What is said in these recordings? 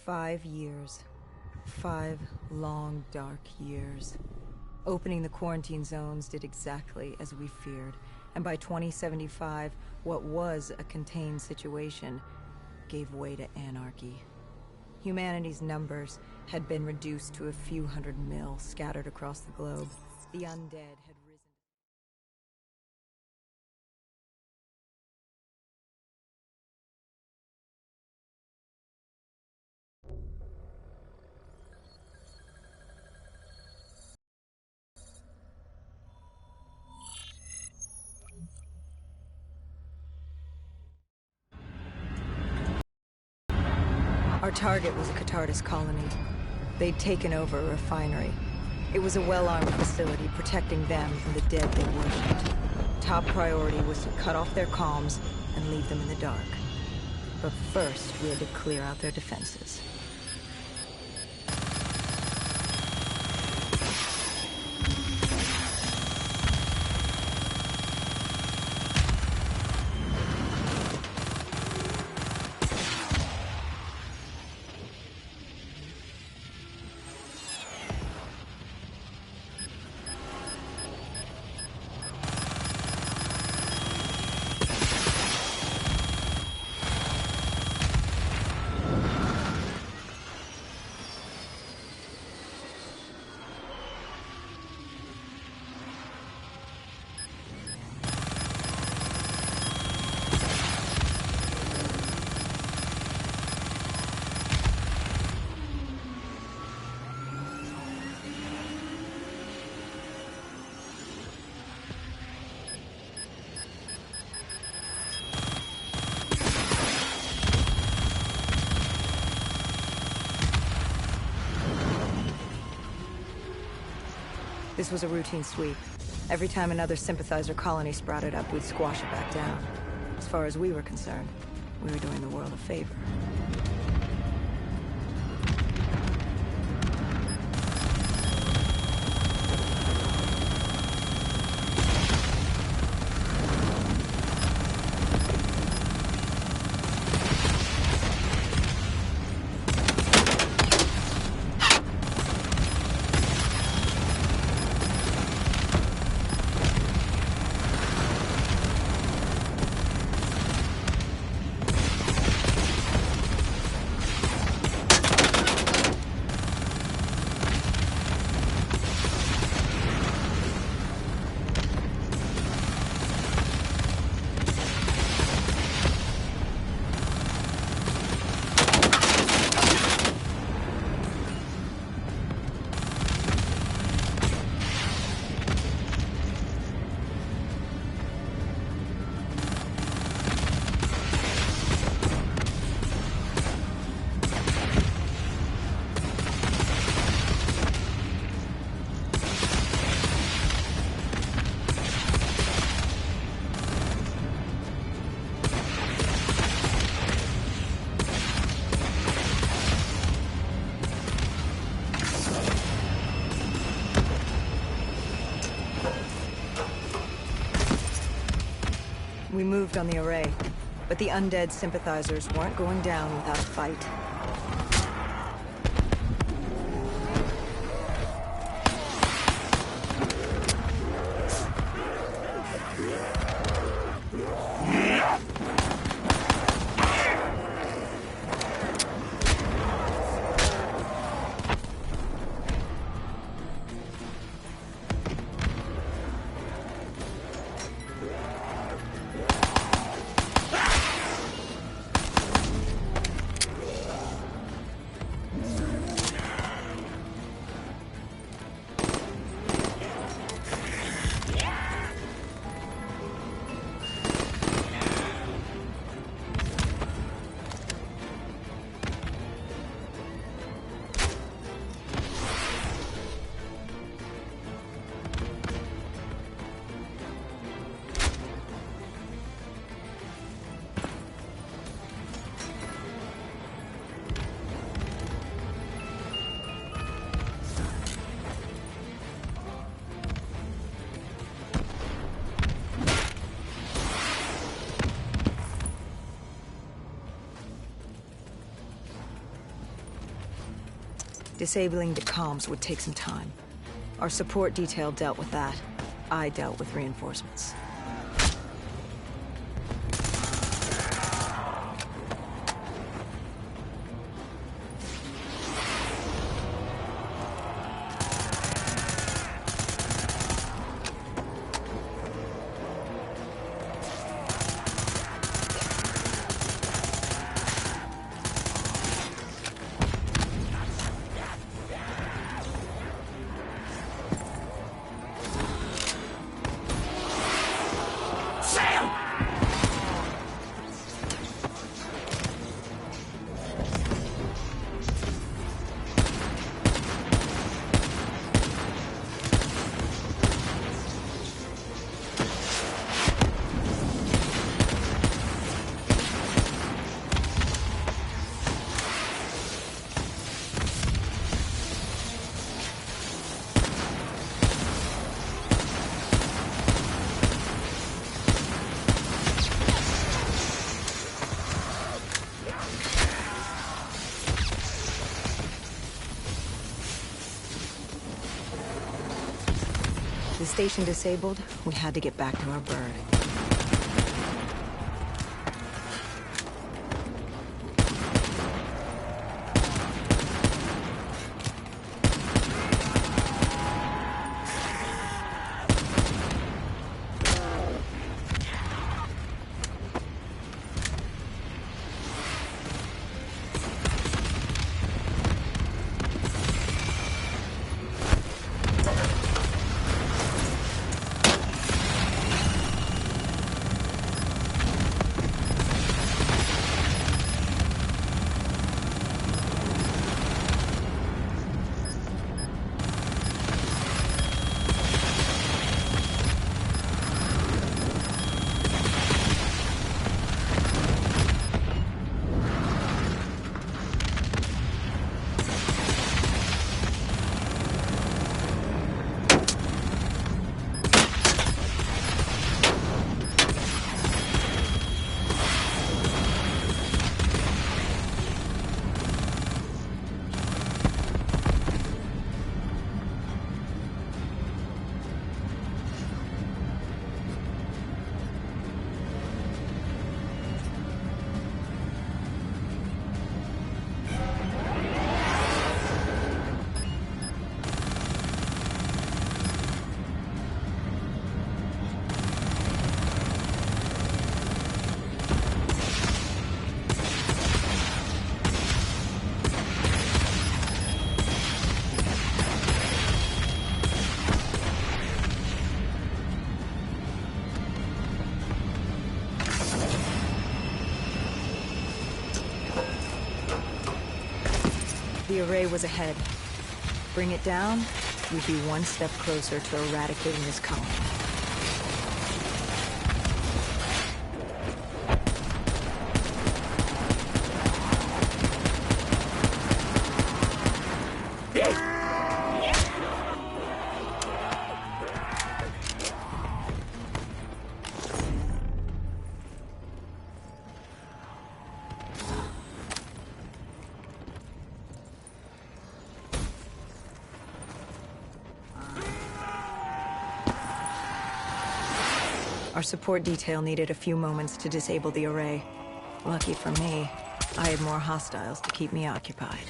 5 years. 5 long, dark years. Opening the quarantine zones did exactly as we feared, and by 2075, what was a contained situation gave way to anarchy. Humanity's numbers had been reduced to a few hundred mil scattered across the globe. The undead had risen. Our target was a Catardus colony. They'd taken over a refinery. It was a well-armed facility protecting them and the dead they worshipped. Top priority was to cut off their comms and leave them in the dark. But first, we had to clear out their defenses. This was a routine sweep. Every time another sympathizer colony sprouted up, we'd squash it back down. As far as we were concerned, we were doing the world a favor. We moved on the array, but the undead sympathizers weren't going down without a fight. Disabling the comms would take some time. Our support detail dealt with that. I dealt with reinforcements. The station disabled, we had to get back to our bird. The array was ahead. Bring it down, we'd be one step closer to eradicating this colony. Our support detail needed a few moments to disable the array. Lucky for me, I had more hostiles to keep me occupied.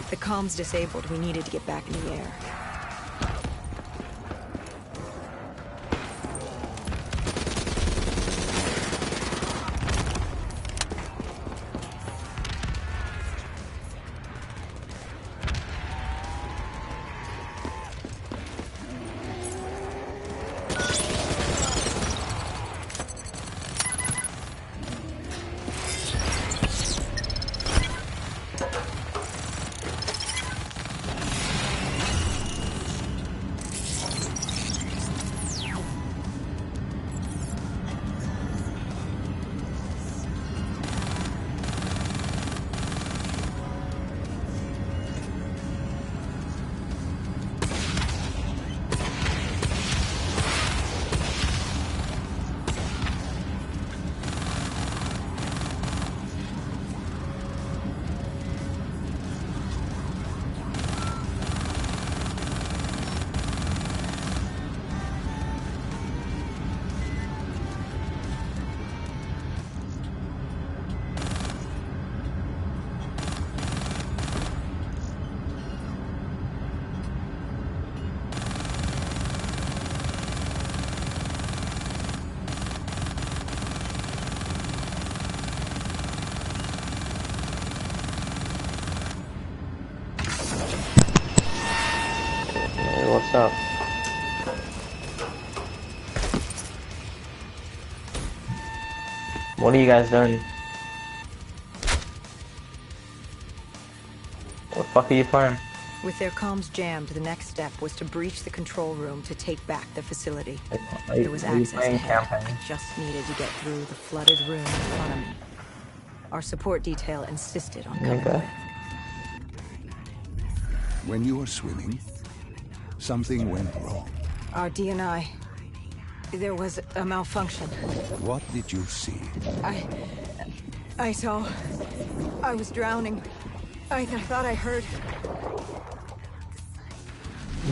With the comms disabled, we needed to get back in the air. What's up? What are you guys doing? What the fuck are you playing? With their comms jammed, the next step was to breach the control room to take back the facility. There was access ahead. I just needed to get through the flooded room in front of me. Our support detail insisted on coming with. When you were swimming, something went wrong. Our DNI. There was a malfunction. What did you see? I saw... I was drowning. I thought I heard...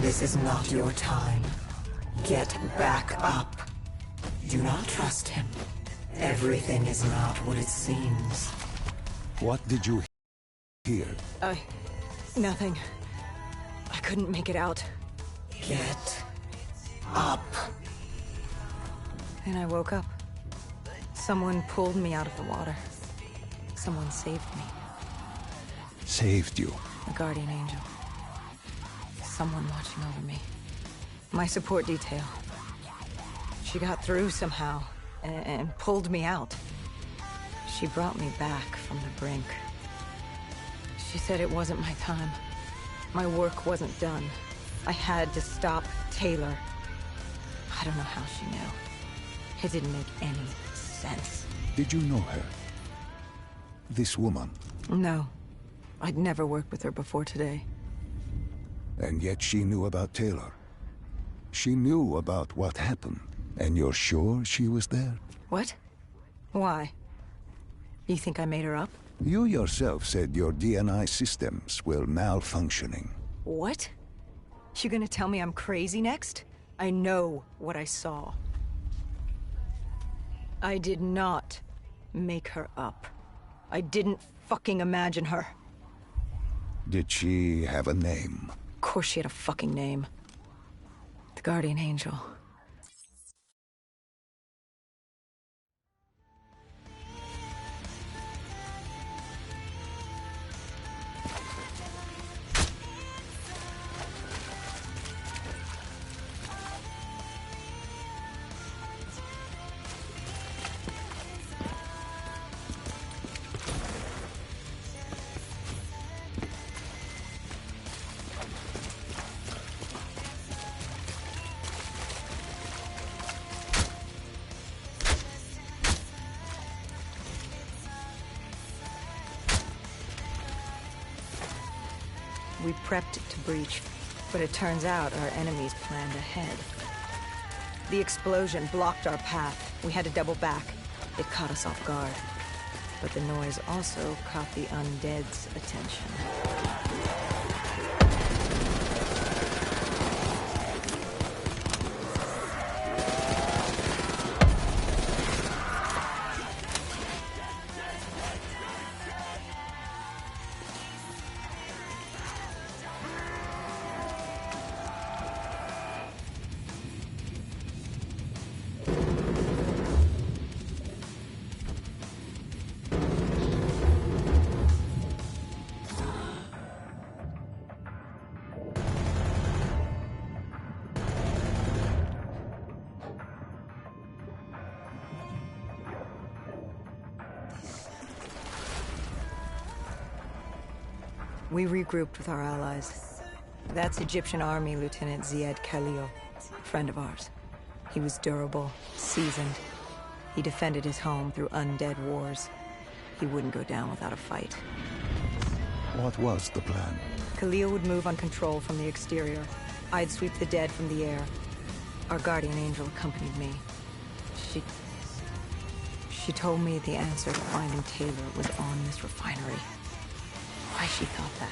This is not your time. Get back up. Do not trust him. Everything is not what it seems. What did you hear? Nothing. I couldn't make it out. Get up. And I woke up. Someone pulled me out of the water. Someone saved me. Saved you? A guardian angel. Someone watching over me. My support detail. She got through somehow and pulled me out. She brought me back from the brink. She said it wasn't my time. My work wasn't done. I had to stop Taylor. I don't know how she knew. It didn't make any sense. Did you know her? This woman? No. I'd never worked with her before today. And yet she knew about Taylor. She knew about what happened. And you're sure she was there? What? Why? You think I made her up? You yourself said your DNI systems were malfunctioning. What? You gonna tell me I'm crazy next? I know what I saw. I did not make her up. I didn't fucking imagine her. Did she have a name? Of course she had a fucking name. The Guardian Angel. We prepped to breach, but it turns out our enemies planned ahead. The explosion blocked our path. We had to double back. It caught us off guard. But the noise also caught the undead's attention. We regrouped with our allies. That's Egyptian Army Lieutenant Ziad Khalil, a friend of ours. He was durable, seasoned. He defended his home through undead wars. He wouldn't go down without a fight. What was the plan? Khalil would move on control from the exterior. I'd sweep the dead from the air. Our guardian angel accompanied me. She told me the answer to finding Taylor was on this refinery. Why she thought that?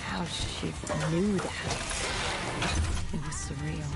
How she knew that? It was surreal.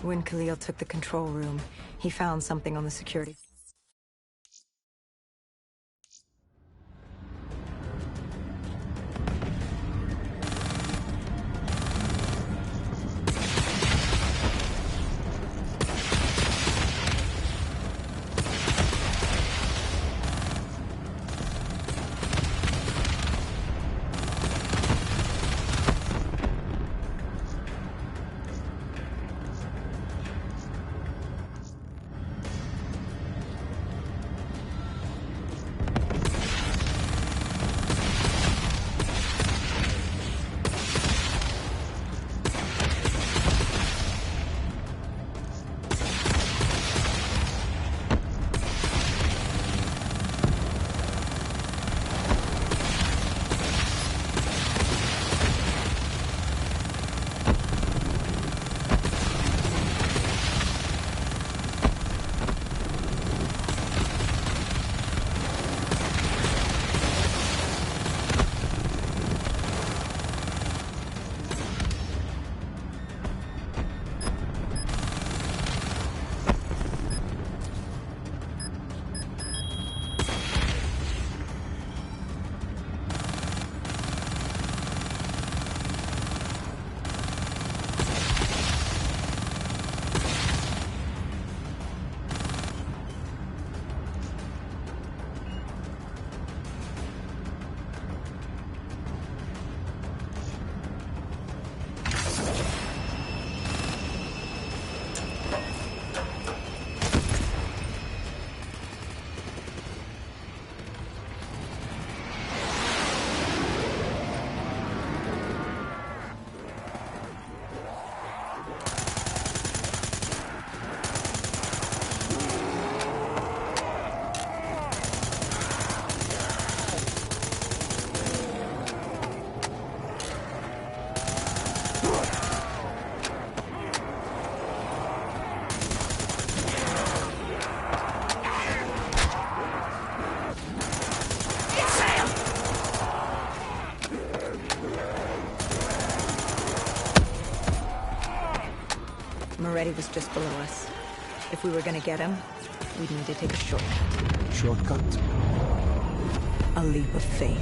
When Khalil took the control room, he found something on the security. Daddy was just below us. If we were gonna get him, we'd need to take a shortcut. Shortcut? A leap of faith.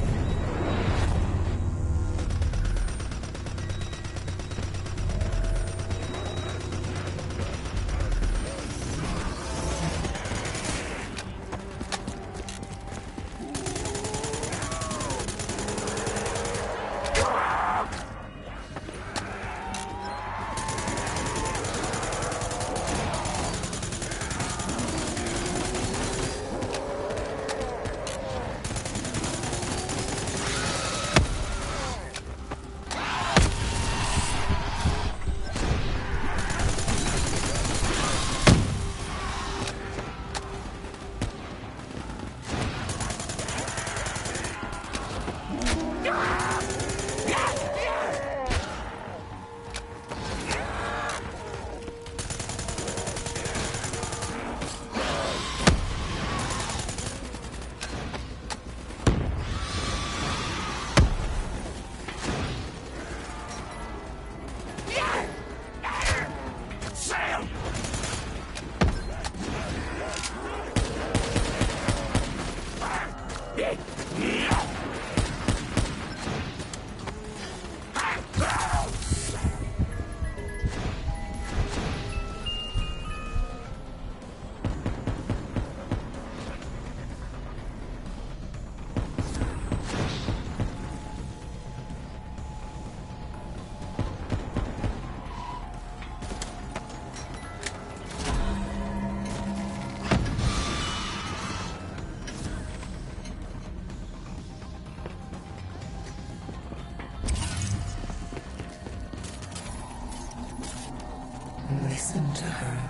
Listen to her.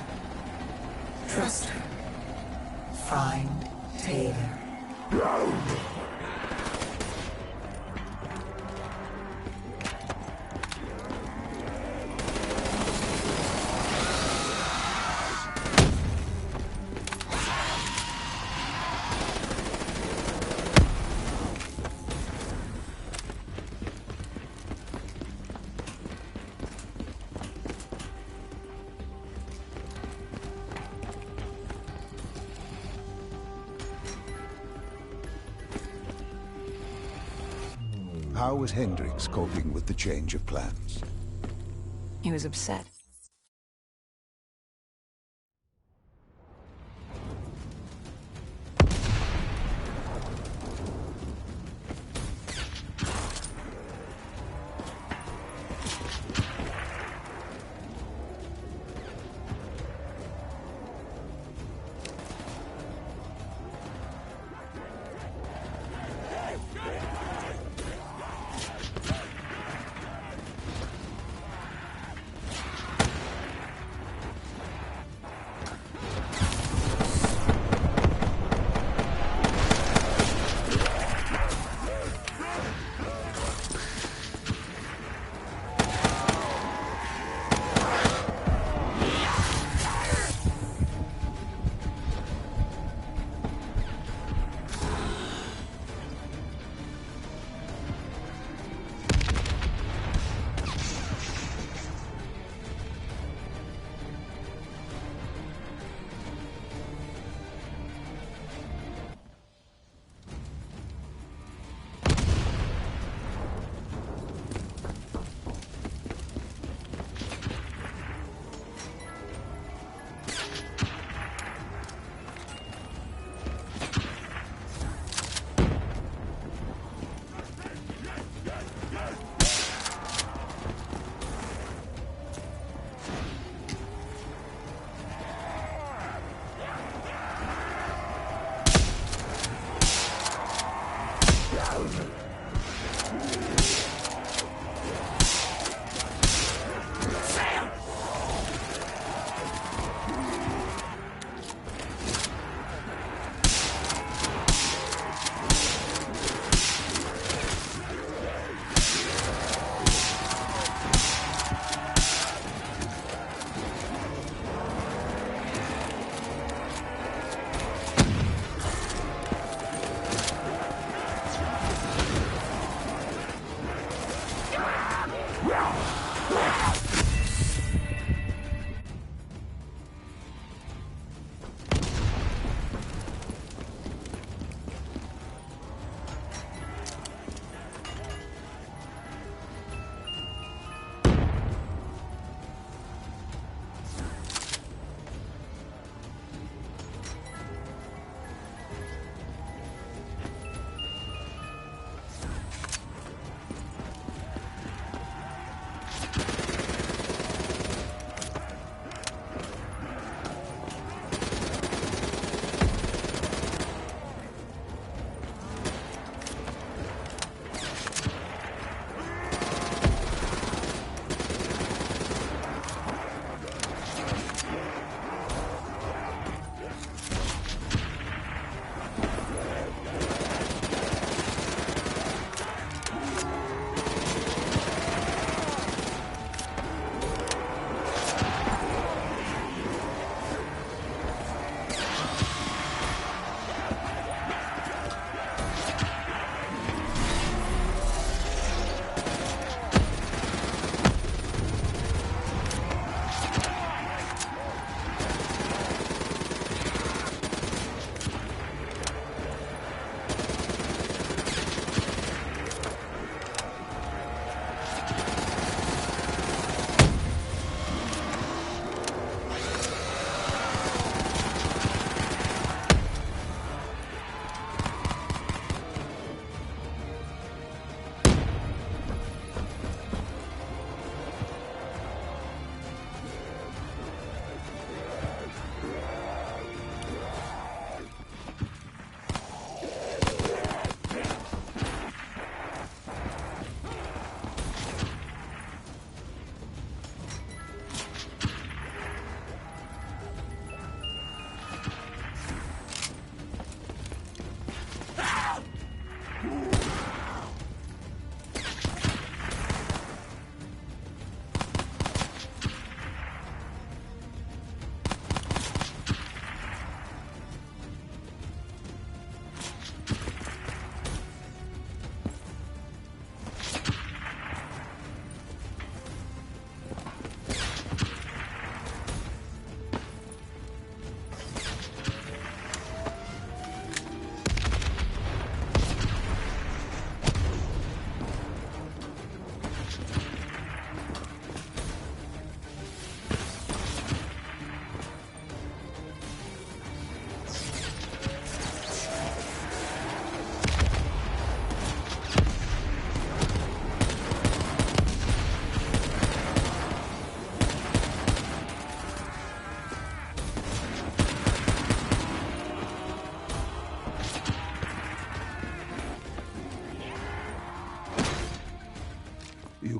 Trust her. Find Taylor. How was Hendricks coping with the change of plans? He was upset.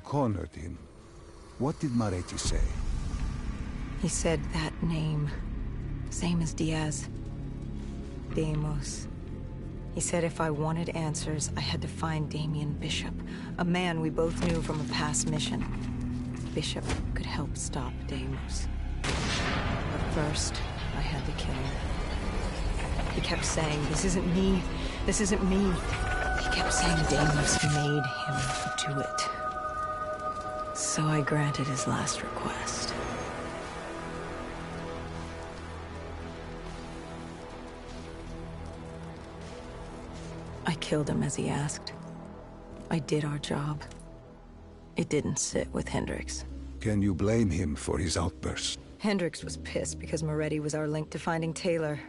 cornered him. What did Moretti say? He said that name. Same as Diaz. Deimos. He said if I wanted answers, I had to find Damien Bishop, a man we both knew from a past mission. Bishop could help stop Deimos. But first, I had to kill him. He kept saying, "This isn't me. This isn't me." He kept saying Deimos made him do it. So I granted his last request. I killed him as he asked. I did our job. It didn't sit with Hendricks. Can you blame him for his outburst? Hendricks was pissed because Moretti was our link to finding Taylor.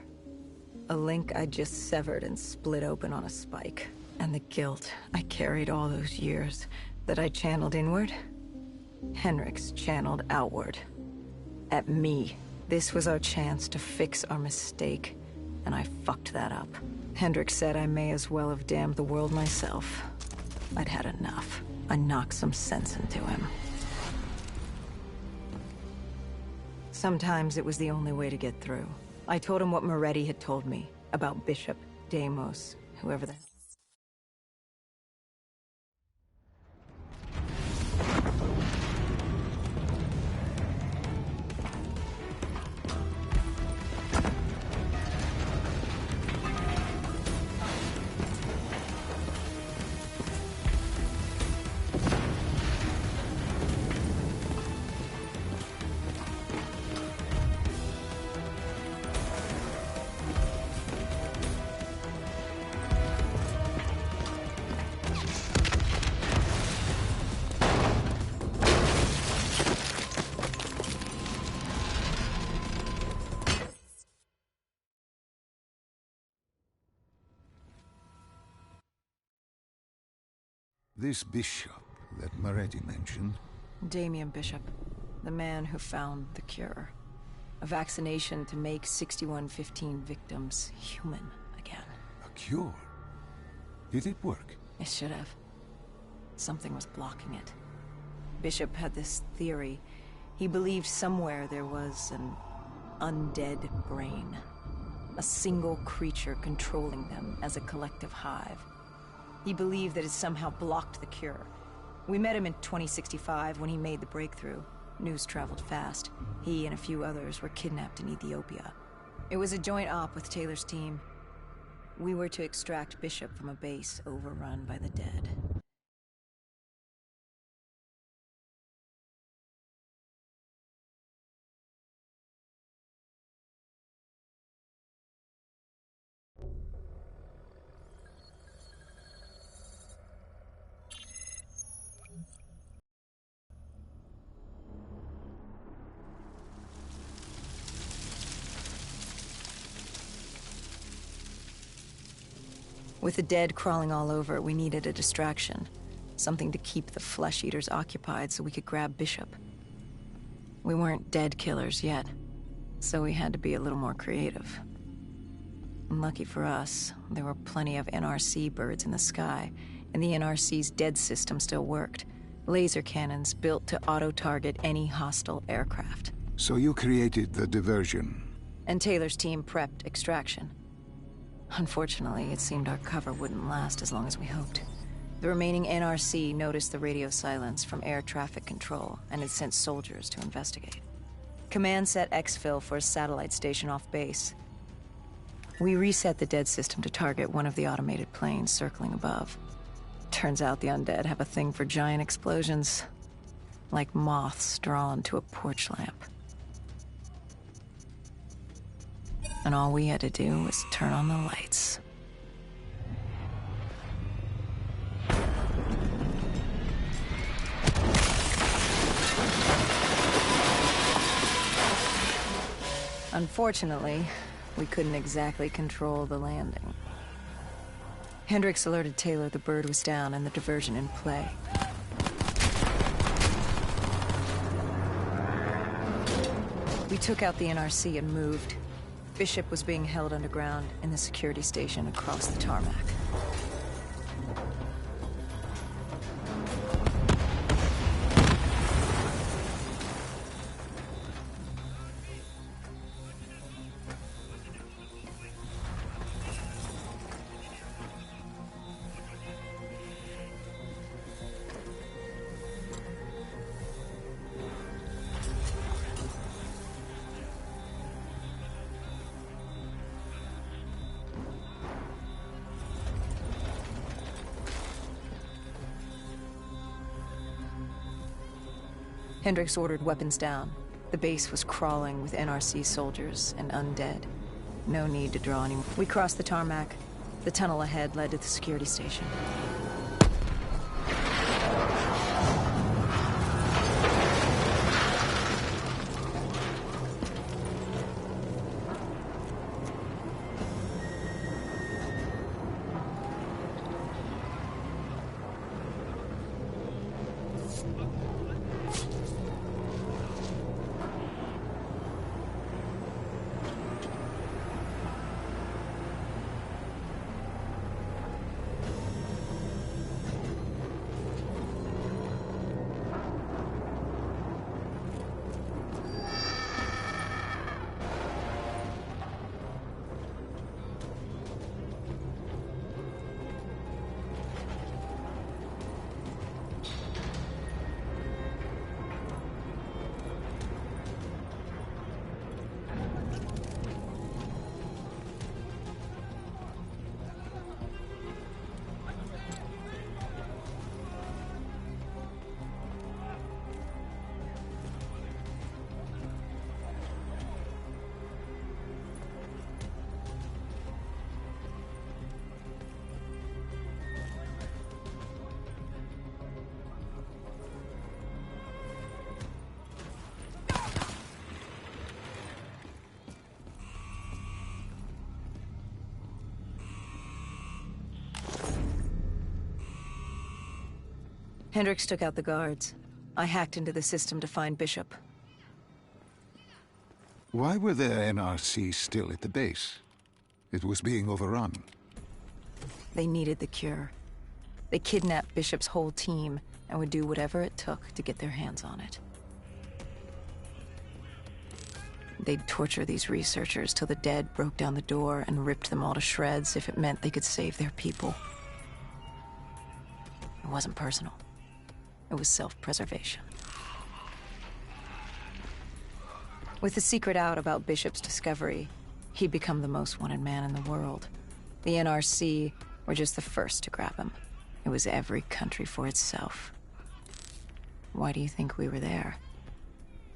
A link I just severed and split open on a spike. And the guilt I carried all those years that I channeled inward, Hendricks channeled outward. At me. This was our chance to fix our mistake, and I fucked that up. Hendricks said I may as well have damned the world myself. I'd had enough. I knocked some sense into him. Sometimes it was the only way to get through. I told him what Moretti had told me about Bishop, Deimos, whoever the hell. This bishop that Moretti mentioned. Damien Bishop, the man who found the cure. A vaccination to make 6115 victims human again. A cure? Did it work? It should have. Something was blocking it. Bishop had this theory. He believed somewhere there was an undead brain. A single creature controlling them as a collective hive. He believed that it somehow blocked the cure. We met him in 2065 when he made the breakthrough. News traveled fast. He and a few others were kidnapped in Ethiopia. It was a joint op with Taylor's team. We were to extract Bishop from a base overrun by the dead. With the dead crawling all over, we needed a distraction. Something to keep the flesh eaters occupied so we could grab Bishop. We weren't dead killers yet, so we had to be a little more creative. And lucky for us, there were plenty of NRC birds in the sky, and the NRC's dead system still worked. Laser cannons built to auto-target any hostile aircraft. So you created the diversion. And Taylor's team prepped extraction. Unfortunately, it seemed our cover wouldn't last as long as we hoped. The remaining NRC noticed the radio silence from air traffic control and had sent soldiers to investigate. Command set exfil for a satellite station off base. We reset the dead system to target one of the automated planes circling above. Turns out the undead have a thing for giant explosions, like moths drawn to a porch lamp. And all we had to do was turn on the lights. Unfortunately, we couldn't exactly control the landing. Hendricks alerted Taylor the bird was down and the diversion in play. We took out the NRC and moved. Bishop was being held underground in the security station across the tarmac. Hendricks ordered weapons down. The base was crawling with NRC soldiers and undead. No need to draw any. We crossed the tarmac. The tunnel ahead led to the security station. Hendricks took out the guards. I hacked into the system to find Bishop. Why were the NRC still at the base? It was being overrun. They needed the cure. They kidnapped Bishop's whole team and would do whatever it took to get their hands on it. They'd torture these researchers till the dead broke down the door and ripped them all to shreds if it meant they could save their people. It wasn't personal. It was self-preservation. With the secret out about Bishop's discovery, he'd become the most wanted man in the world. The NRC were just the first to grab him. It was every country for itself. Why do you think we were there?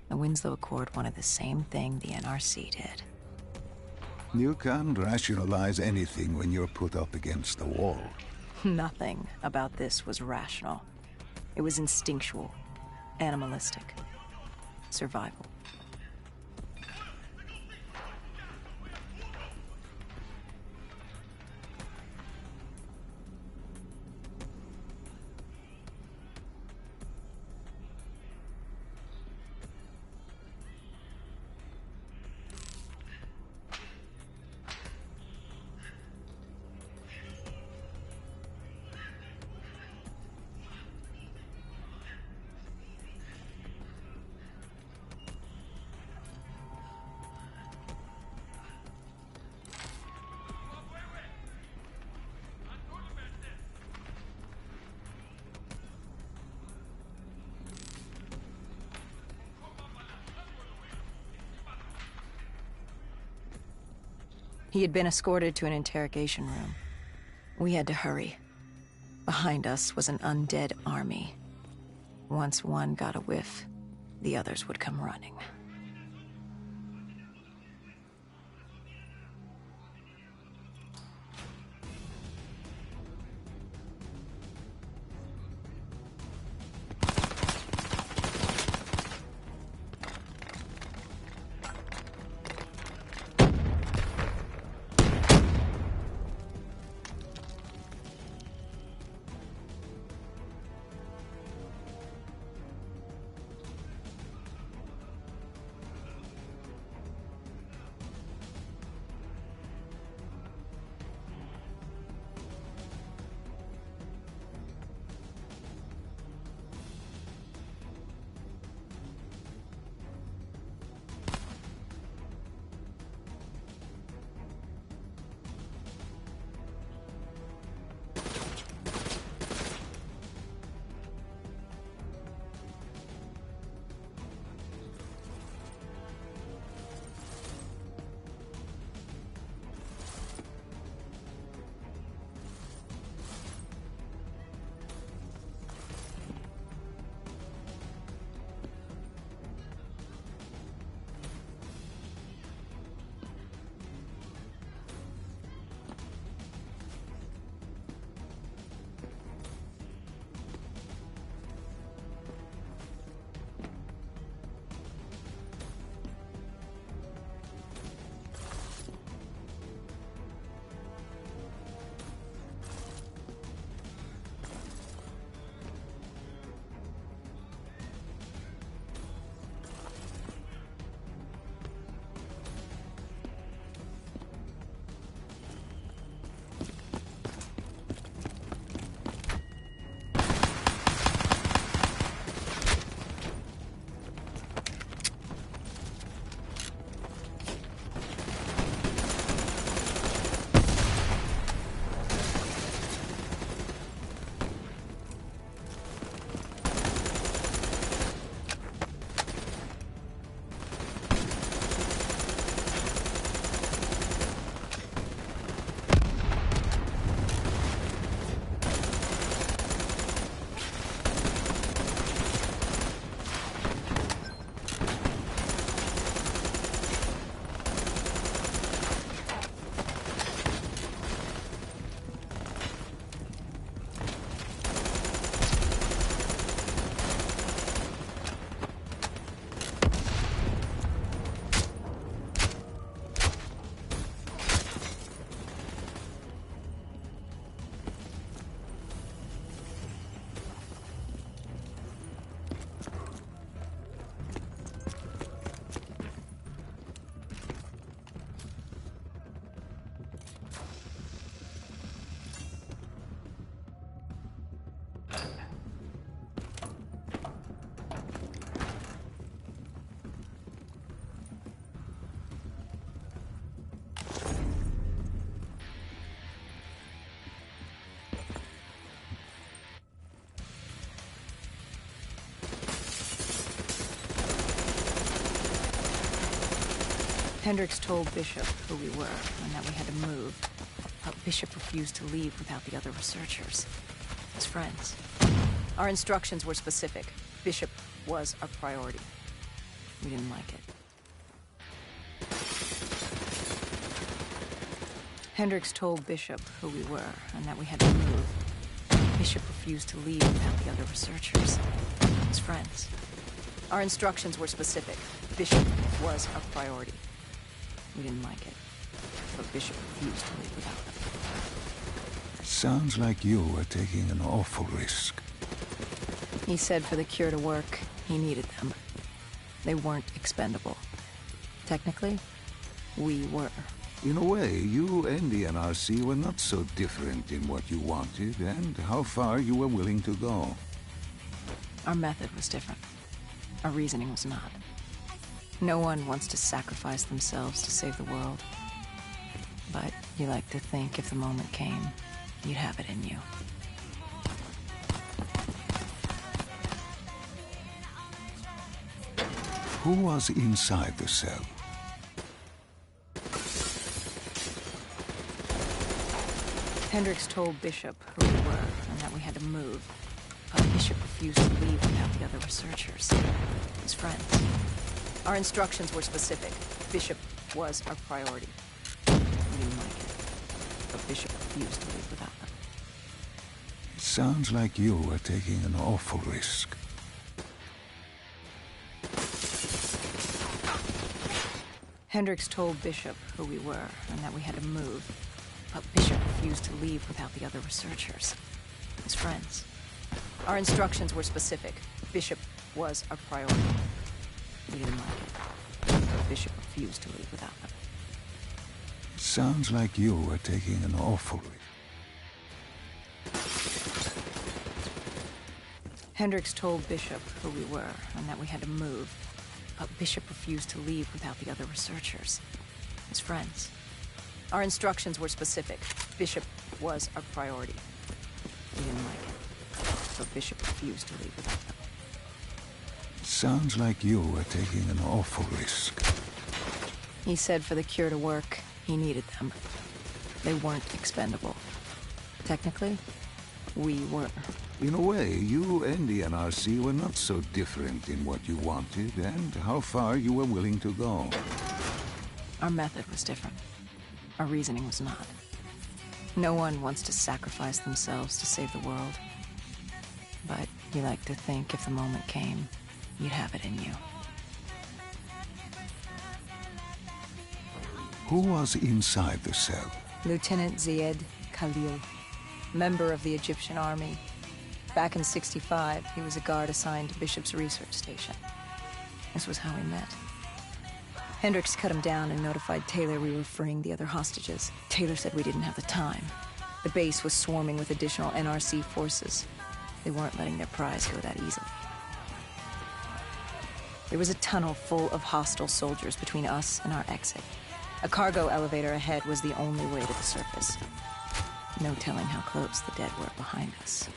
The Winslow Accord wanted the same thing the NRC did. You can't rationalize anything when you're put up against the wall. Nothing about this was rational. It was instinctual, animalistic, survival. He had been escorted to an interrogation room. We had to hurry. Behind us was an undead army. Once one got a whiff, the others would come running. Hendricks told Bishop who we were and that we had to move, but Bishop refused to leave without the other researchers, his friends. Our instructions were specific. Bishop was our priority. We didn't like it. Hendricks told Bishop who we were and that we had to move. Bishop refused to leave without the other researchers, his friends. Our instructions were specific. Bishop was our priority. We didn't like it, but Bishop refused to leave without them. Sounds like you were taking an awful risk. He said for the cure to work, he needed them. They weren't expendable. Technically, we were. In a way, you and the NRC were not so different in what you wanted and how far you were willing to go. Our method was different. Our reasoning was not. No one wants to sacrifice themselves to save the world. But you like to think if the moment came, you'd have it in you. Who was inside the cell? Hendricks told Bishop who we were and that we had to move, but Bishop refused to leave without the other researchers, his friends. Our instructions were specific. Bishop was our priority. We didn't like it, but Bishop refused to leave without them. Sounds like you were taking an awful risk. Hendricks told Bishop who we were and that we had to move, but Bishop refused to leave without the other researchers, his friends. Our instructions were specific. Bishop was our priority. We didn't like it, but Bishop refused to leave without them. Sounds like you were taking an awful risk. Hendricks told Bishop who we were and that we had to move, but Bishop refused to leave without the other researchers, his friends. Our instructions were specific. Bishop was our priority. We didn't like it, but Bishop refused to leave without them. Sounds like you were taking an awful risk. He said for the cure to work, he needed them. They weren't expendable. Technically, we were. In a way, you and the NRC were not so different in what you wanted and how far you were willing to go. Our method was different. Our reasoning was not. No one wants to sacrifice themselves to save the world. But you like to think if the moment came, you'd have it in you. Who was inside the cell? Lieutenant Ziyed Khalil, member of the Egyptian army. Back in '65, he was a guard assigned to Bishop's research station. This was how we met. Hendricks cut him down and notified Taylor we were freeing the other hostages. Taylor said we didn't have the time. The base was swarming with additional NRC forces. They weren't letting their prize go that easily. There was a tunnel full of hostile soldiers between us and our exit. A cargo elevator ahead was the only way to the surface. No telling how close the dead were behind us.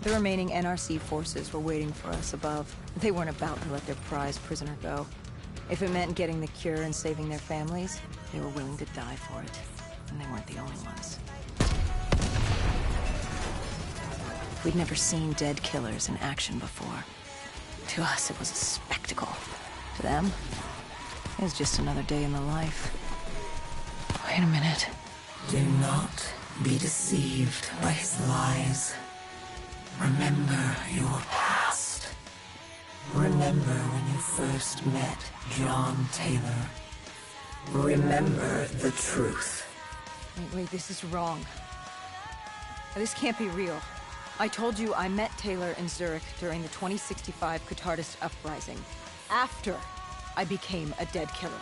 The remaining NRC forces were waiting for us above. They weren't about to let their prized prisoner go. If it meant getting the cure and saving their families, they were willing to die for it. And they weren't the only ones. We'd never seen dead killers in action before. To us, it was a spectacle. To them, it was just another day in the life. Wait a minute. Do not be deceived by his lies. Remember your past. Remember when you first met John Taylor. Remember the truth. Wait, this is wrong. This can't be real. I told you I met Taylor in Zurich during the 2065 Catardist Uprising. After I became a dead killer.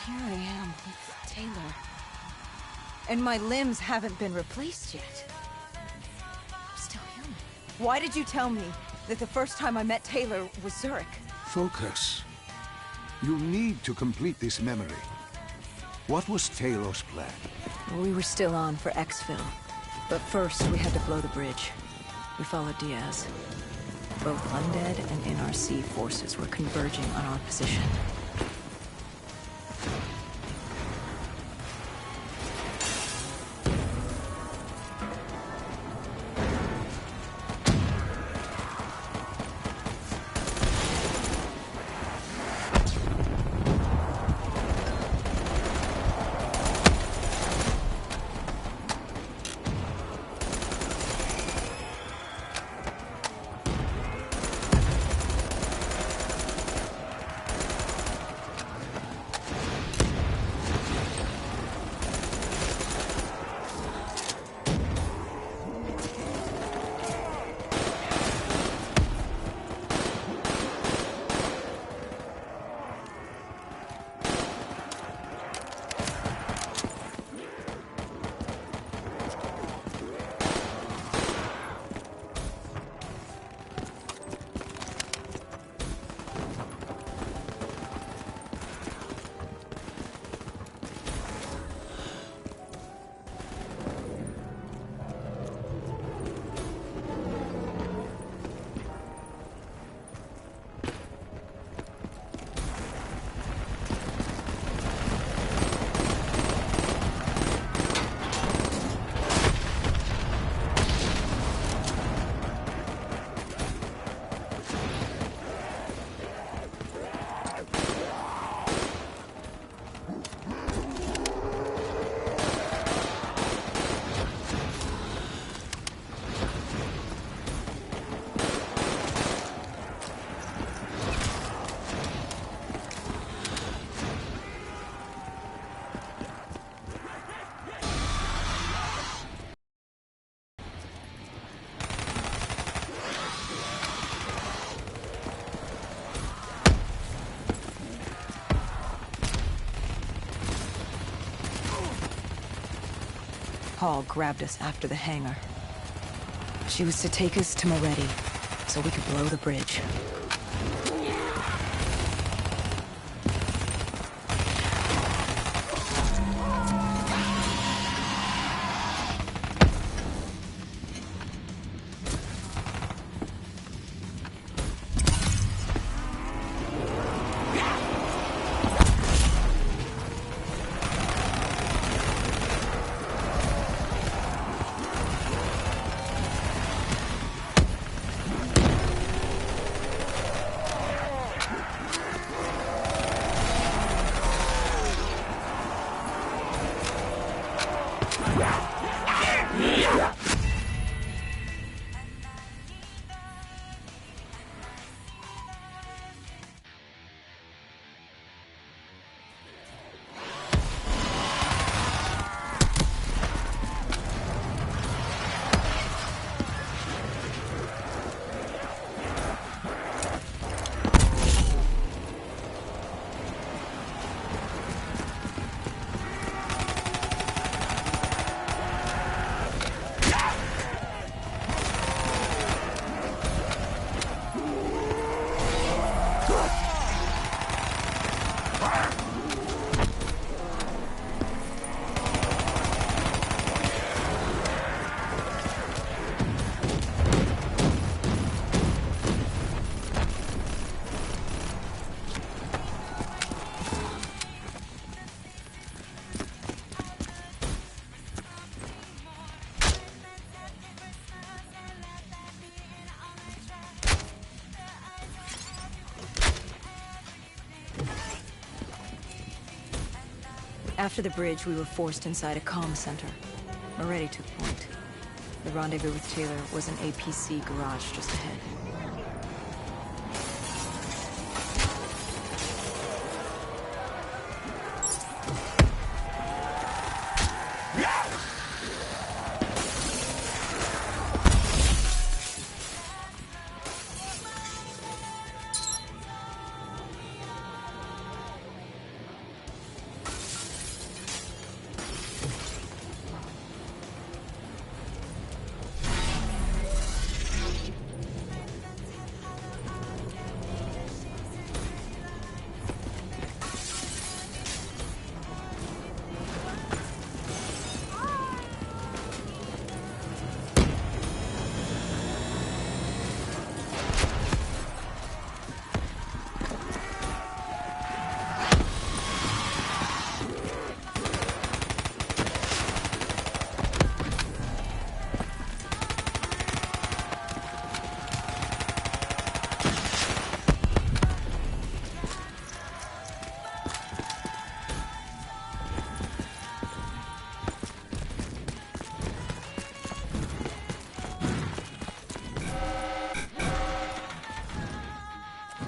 Here I am with Taylor. And my limbs haven't been replaced yet. I'm still human. Why did you tell me that the first time I met Taylor was Zurich? Focus. You need to complete this memory. What was Taylor's plan? We were still on for Exfil. But first, we had to blow the bridge. We followed Diaz. Both undead and NRC forces were converging on our position. Paul grabbed us after the hangar. She was to take us to Moretti, so we could blow the bridge. After the bridge, we were forced inside a comm center. Moretti took point. The rendezvous with Taylor was an APC garage just ahead.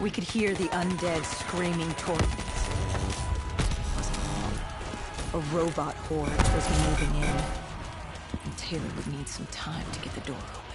We could hear the undead screaming toward us. It wasn't long. A robot horde was moving in, and Taylor would need some time to get the door open.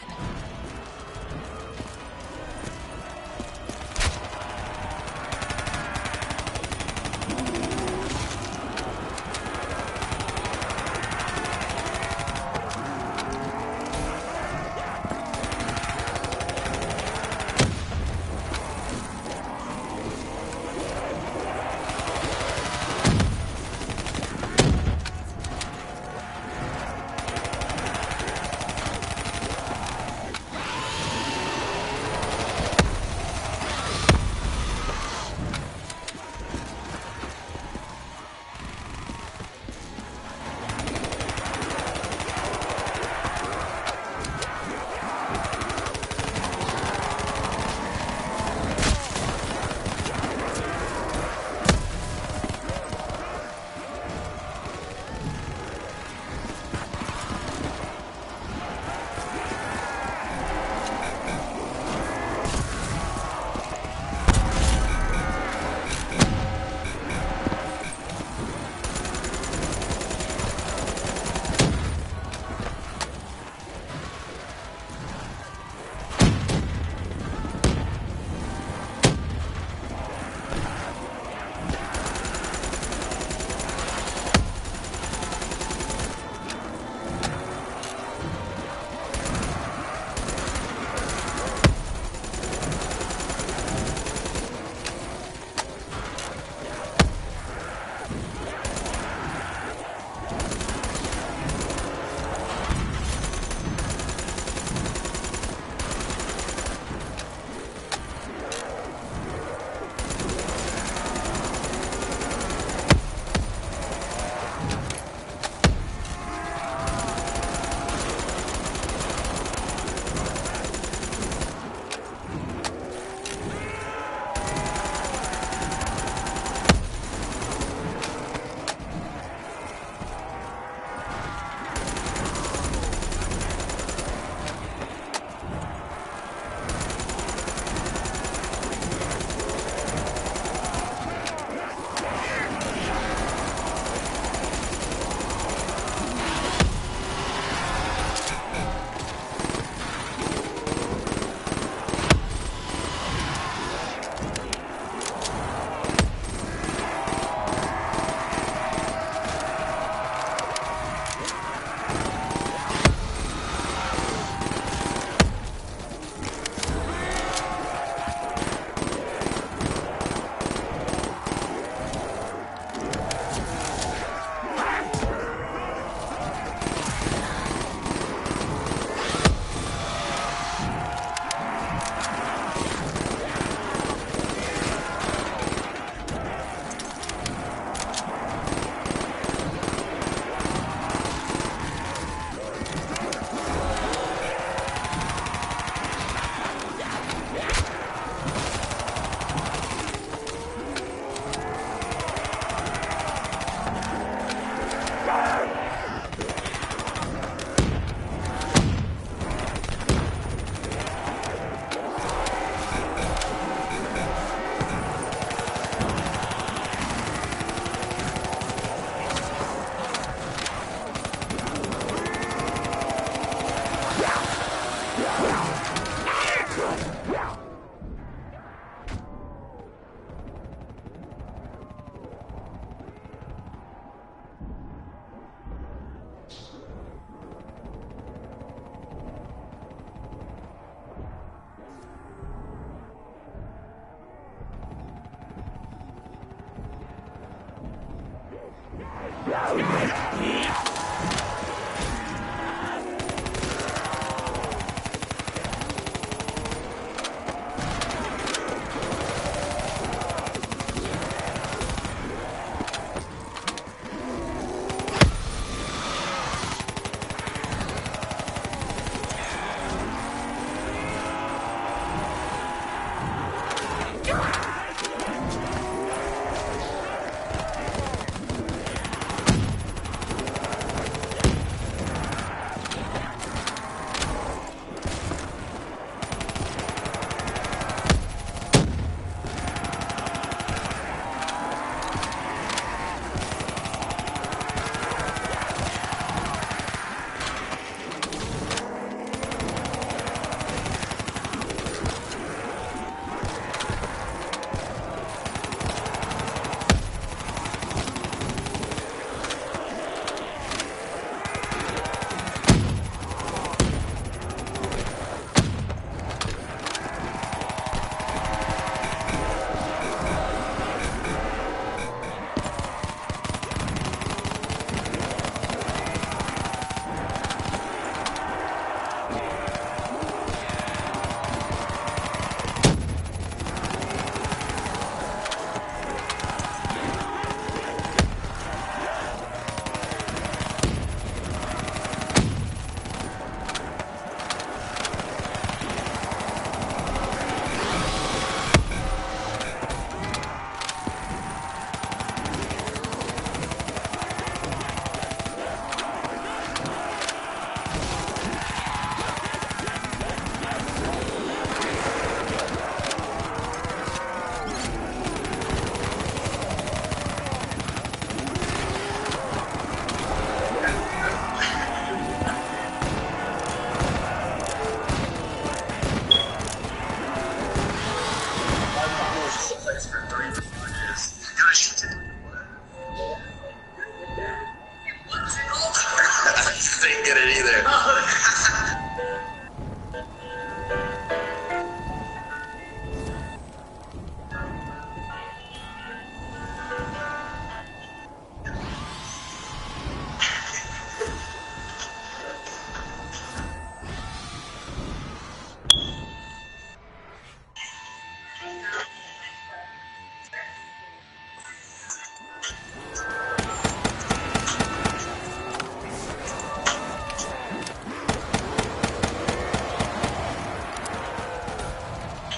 Didn't get it either.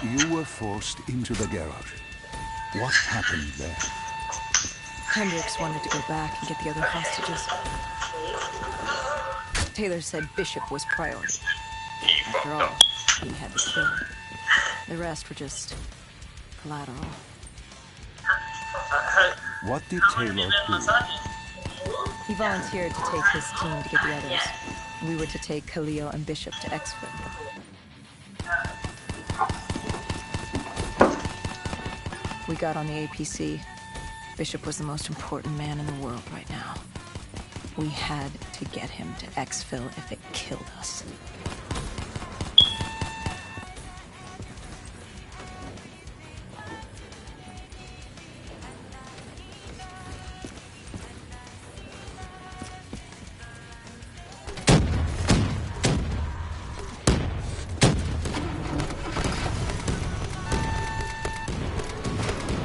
You were forced into the garage. What happened there? Hendricks wanted to go back and get the other hostages. Taylor said Bishop was priority. After all, he had the kill. The rest were just collateral. What did Taylor do? He volunteered to take his team to get the others. We were to take Khalil and Bishop to Exford. We got on the APC. Bishop was the most important man in the world right now. We had to get him to exfil if it killed us.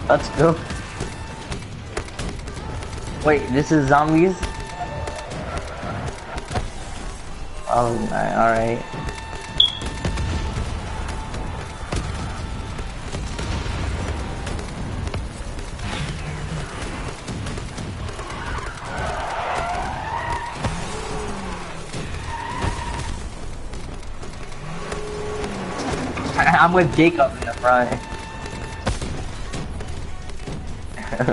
Let's go. Wait, this is zombies? Oh, alright. I'm with Jacob in the front. The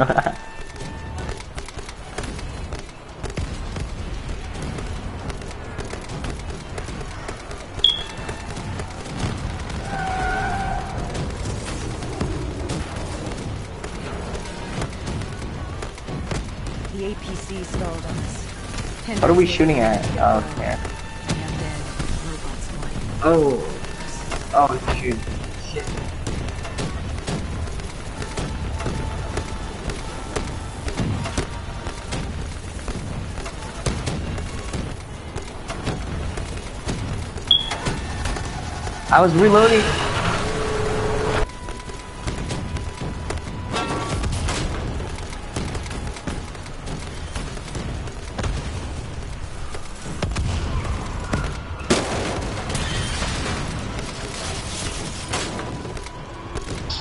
APC stalled on us. What are we shooting at? Oh, okay. Oh. Oh, shoot. Shit. I was reloading.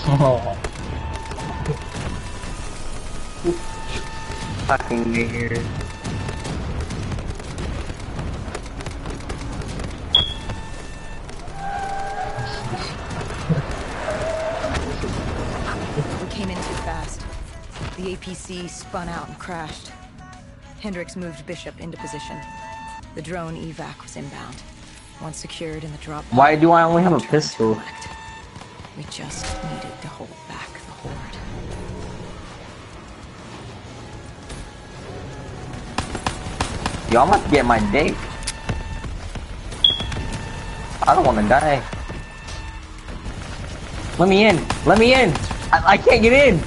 Oh. Fucking weird. We came in too fast. The APC spun out and crashed. Hendricks moved Bishop into position. The drone evac was inbound. Once secured in the drop pod, Why do I only have a turned to pistol? collect. We just needed to hold back the horde. Y'all must get my dick. I don't want to die. Let me in. Let me in. I can't get in.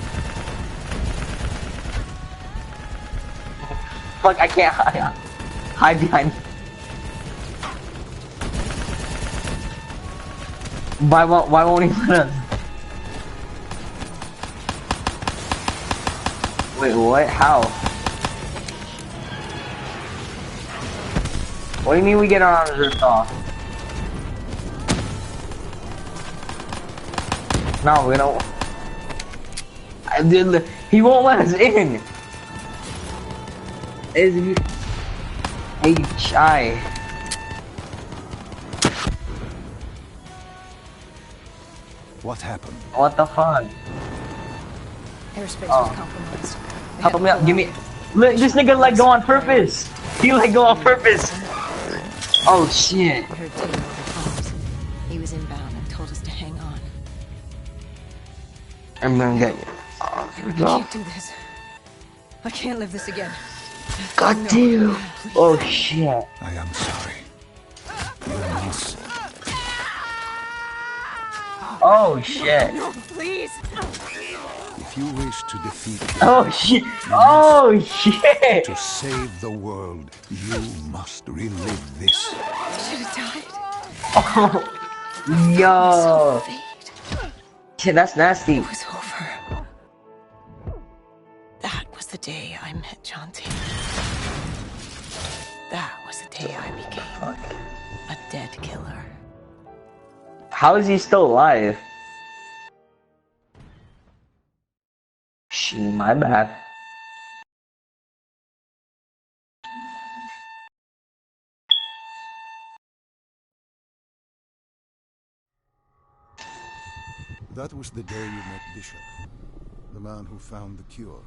Fuck, I can't hide behind. Why won't he let us? Wait, what? How? What do you mean we get our arms ripped off? No, we don't. He won't let us in. Hey, shy. What happened? What the fuck? Airspace was compromised. They Help had me to out. pull Give me. out. Look, this nigga let go on purpose. He let go on purpose. Oh shit. We heard Taylor over comms. He was inbound and told us to hang on. I'm gonna get you. I can't do this. I can't live this again. God No, damn. please. Oh shit. I am sorry. You must. Oh shit. No, please. If you wish to defeat me, Oh shit. Oh shit. to save the world, you must relive this. I should have died. Oh. So Yo. fate. Shit, that's nasty. It was over. That was the day I met Jonty. That was the day I became a dead killer. How is he still alive? Shit, my bad. That was the day you met Bishop, the man who found the cure,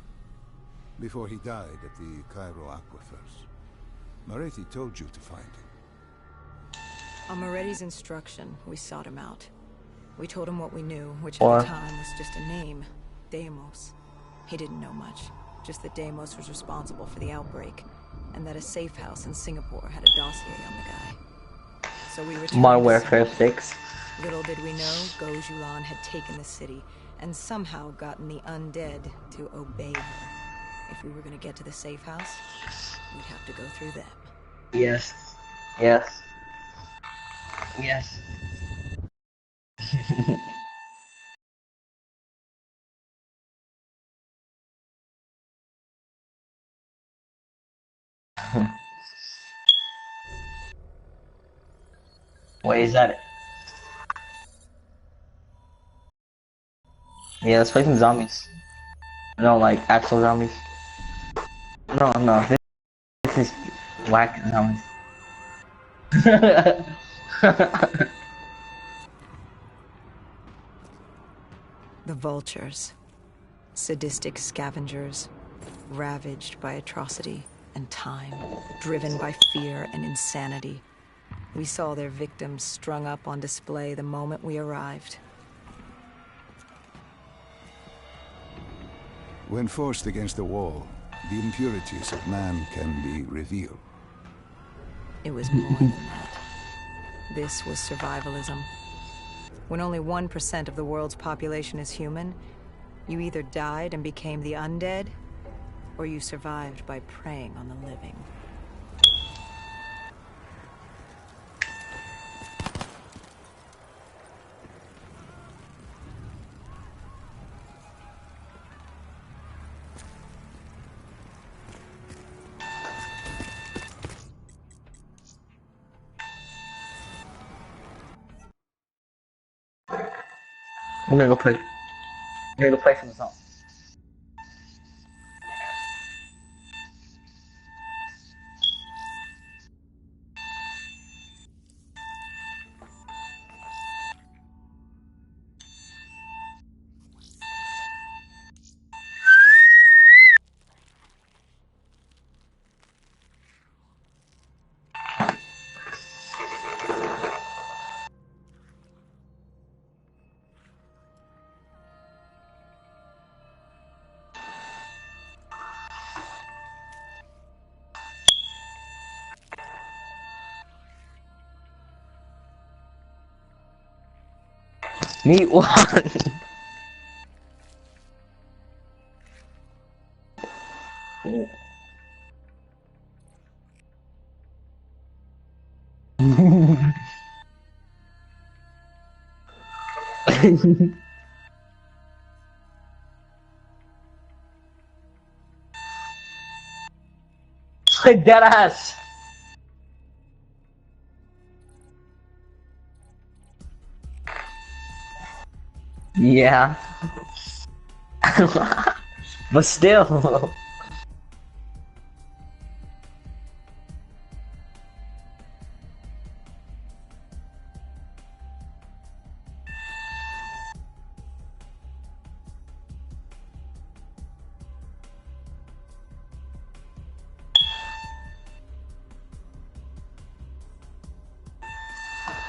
before he died at the Cairo aquifers. Moretti told you to find him. On Moretti's instruction, we sought him out. We told him what we knew, which Or- at the time was just a name, Deimos. He didn't know much, just that Deimos was responsible for the outbreak, and that a safe house in Singapore had a dossier on the guy. So we returned Modern to Warfare Singapore. 6. Little did we know, Gojulan had taken the city, and somehow gotten the undead to obey her. If we were gonna get to the safe house, we'd have to go through them. Yes. Yes. Yes. Wait, is that it? Yeah, let's play some zombies. No, like actual zombies. No, no, this is whack zombies. The vultures. Sadistic scavengers, ravaged by atrocity and time, driven by fear and insanity. We saw their victims strung up on display the moment we arrived. When forced against the wall, the impurities of man can be revealed. It was more than that. This was survivalism. When only 1% of the world's population is human, you either died and became the undead, or you survived by preying on the living. I'm gonna go play. I'm gonna go play some song. Meet one. Like dead ass. Yeah. But still.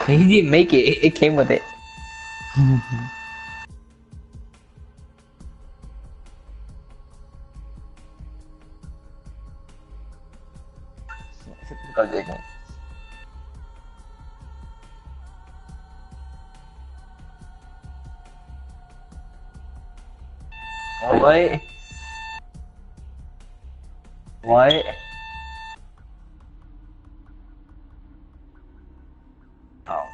He didn't make it. It came with it. Go digging. What? What? Oh.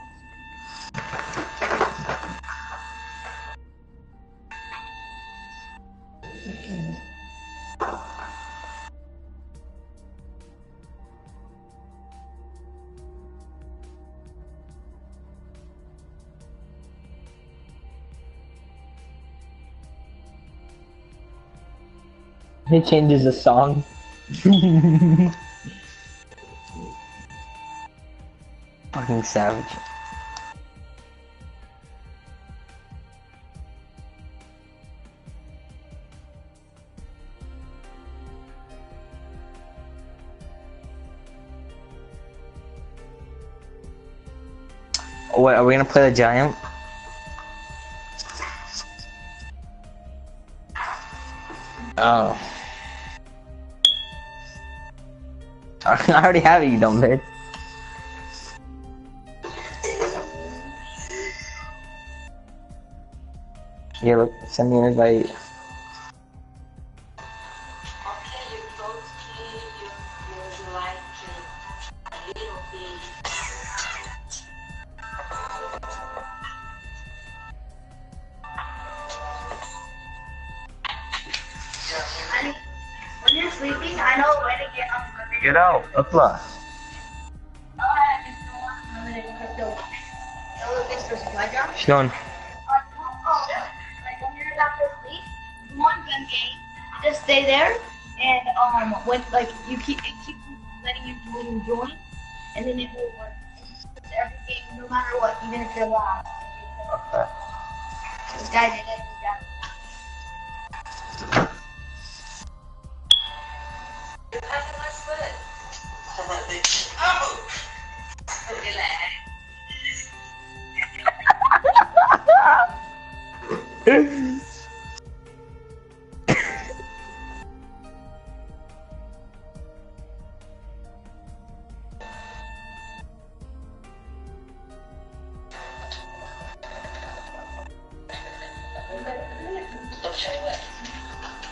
He changes the song. Fucking savage. Wait, are we gonna play the giant? Oh. I already have it, you dumb bitch. Yeah, look, send me an invite. When you're sleeping, I know when to get up. Get out, upla. She's going. Like when you're about to sleep, one gun game, just stay there, and when like you keep letting you join, and then it will work. It's every game, no matter what, even if you're lost. Okay. This guy did it. He got it.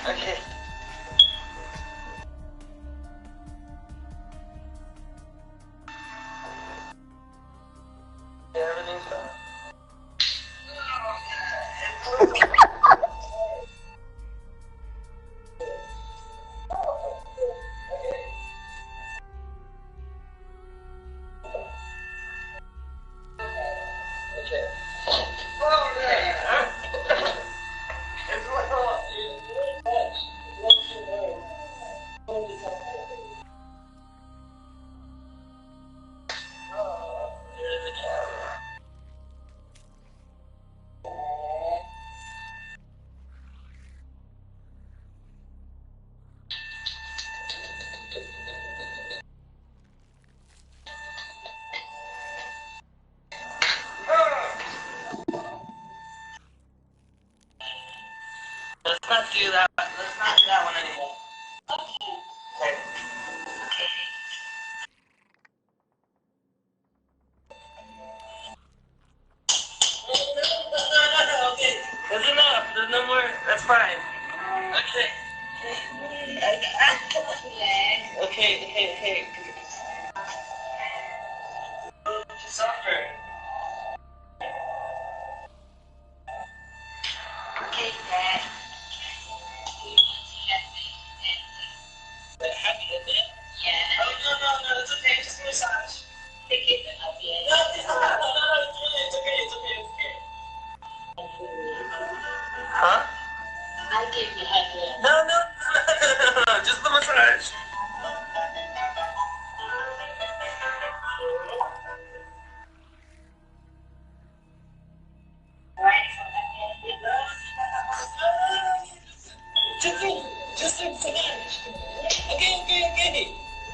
Okay. Everything's fine. Okay. Suffer. Okay, Dad. The happy ending? Yeah. Oh, no, it's okay. Just a massage. They gave the happy ending. No, it's okay. Huh? I gave you happy ending. No, just the massage. Just a massage. Okay.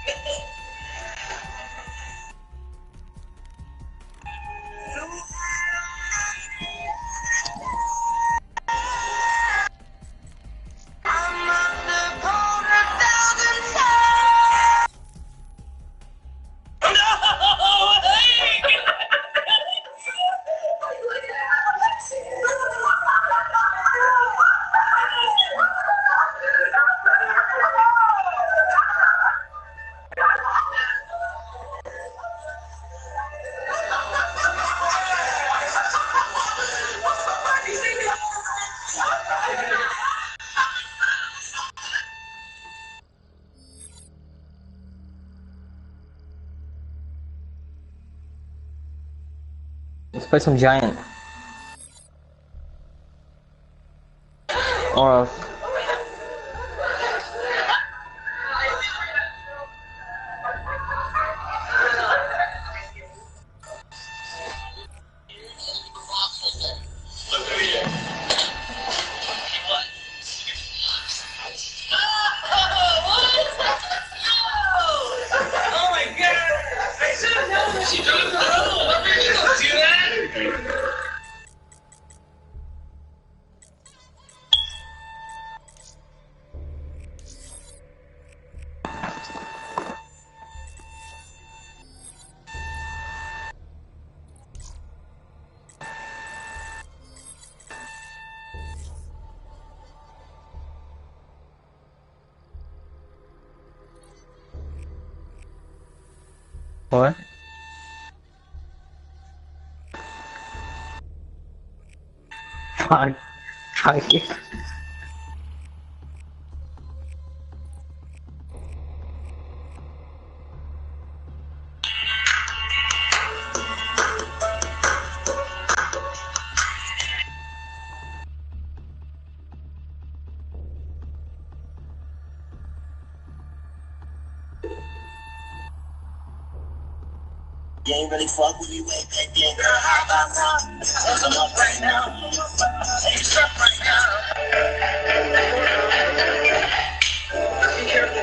Let's play some Giant. Or what? Fuck. You ain't really fuck with me way back then, girl. How about now? Cause I'm up right now. Ain't stuck right now. Be careful.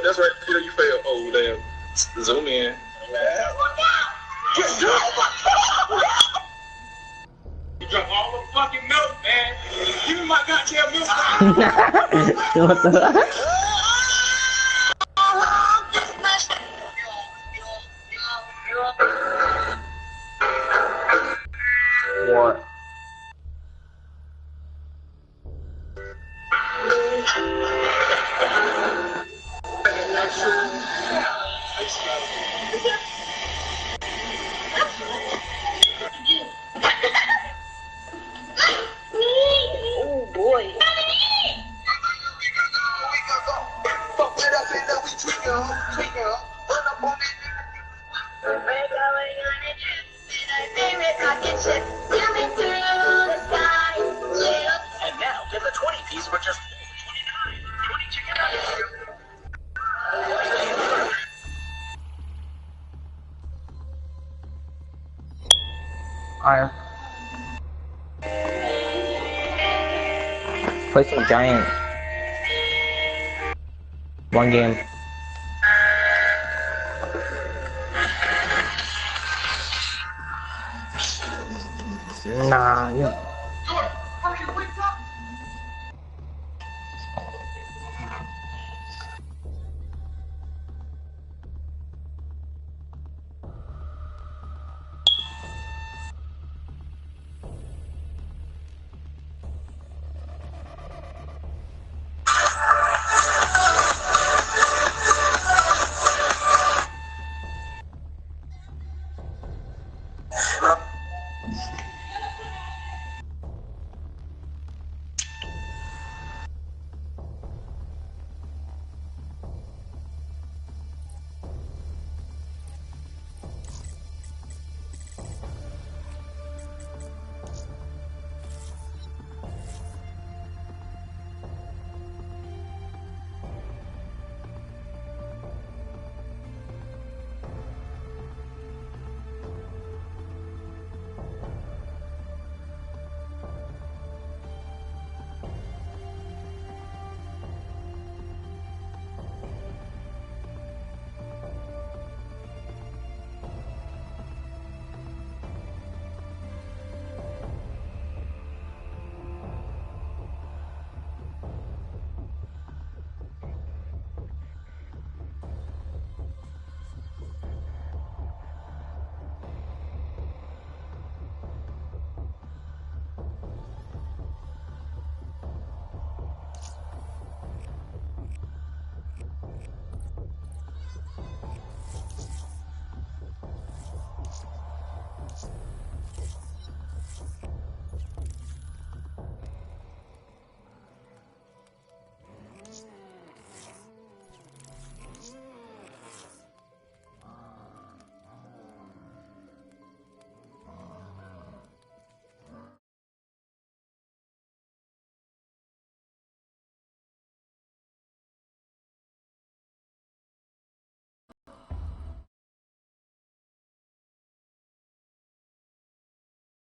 That's right. You fail. Oh, damn. Zoom in. You drunk all the fucking milk, man. Give me my goddamn milk. What the? What? Oh boy. And now, get the 20 piece for just 29. 20 chicken nuggets. Alright. Play some giant. One game. Nah, yeah.